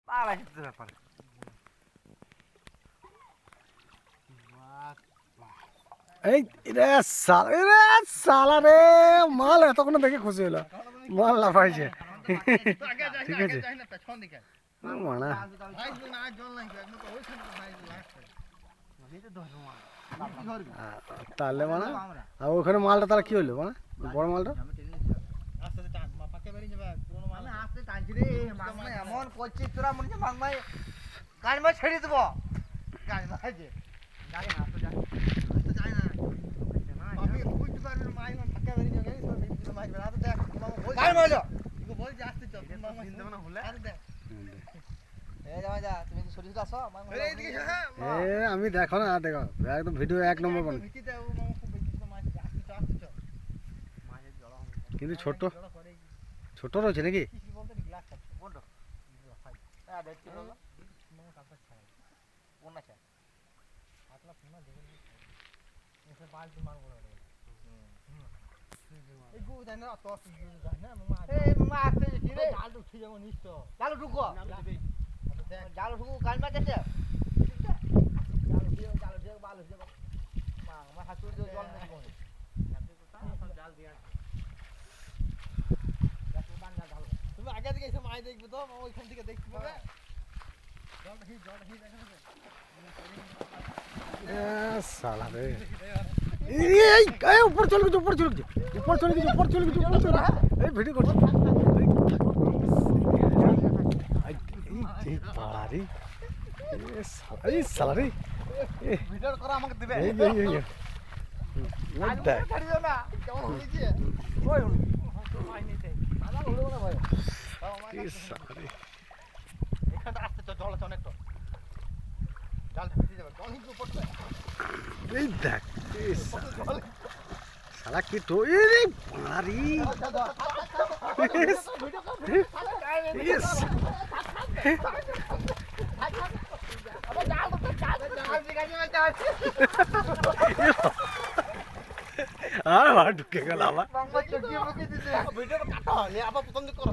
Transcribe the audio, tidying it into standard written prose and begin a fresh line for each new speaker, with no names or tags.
পালা হিসেবে ব্যাপার
এই রে সালা রে মাল এতক্ষণ দেখে খুশি হলো মাল না পাইছে ঠিক আছে মানা তাহলে মানে আর ওখানে মালটা তাহলে কি হলো মানে বড় মালটা
এমন করছিস তোরা মনে হচ্ছে মাংমাই গাড়ি মাছ ছেড়ে দেবো গাড়ি মাছ গাড়ি না তো যাই না আমি বুঝতে পারবি মাই না ফাঁকা বেরিয়ে যাবে সব ভিডিও মাছ বেরা তো দেখ গাড়ি মাছ তুই বল যে আসতে চল মাংমা চিন্তা না হলে আরে দেখ এই যাও যা তুমি কি সরিয়ে আসো মাংমা এইদিকে হ্যাঁ
এ আমি দেখো না দেখো একদম ভিডিও এক নম্বর বানাই
ভিটি দাও মাংমা খুব বেশি তো মাছ আসতে চল মাছের জড় হবে
কিন্তু ছোট রয়েছে নাকি
কি বলতে গ্লাস আছে বন্ধ হ্যাঁ দেখতে বলো মাংমা কাপড় ছাড়া কোন আছে আটলা পুনা দেখে এসে বালতি মার বড় এই গু জানা তো জানা মামা এই মামা আসতে কি রে জাল তো ঠিক যাবো নিশ্চয় জাল ঢুকো জাল ঢুকো কাল মাছ আছে জাল দিয়ে বাল হয়ে যাবে মামা হাত দিয়ে জল নেই কোন সব জাল দিয়া তুমি আগে থেকে এসে মাছ দেখবে তো মামা ওইখান থেকে দেখতে পাবে জলটা হি দেখা যাবে
साला रे ऊपर चल गए ऊपर चल गए ए वीडियो कर पाड़ा रे ए साला रे
ভিডিও করা আমাকে দিবে
এই what the
ছাড়ি দাও না কেমন হইছে ওই তো মাই নিতে দাদা হলো না ভাই
এই साला রে
এখানটা আসতে তো জল আছে অনেক তো জালটা ফেটে যাবে জল কিন্তু পড়বে
এই দেখ এই साला की तो ए रे पाड़ी यस আর ঢুকে গেল আবার
ভিডিও কাটো আবার পছন্দ করো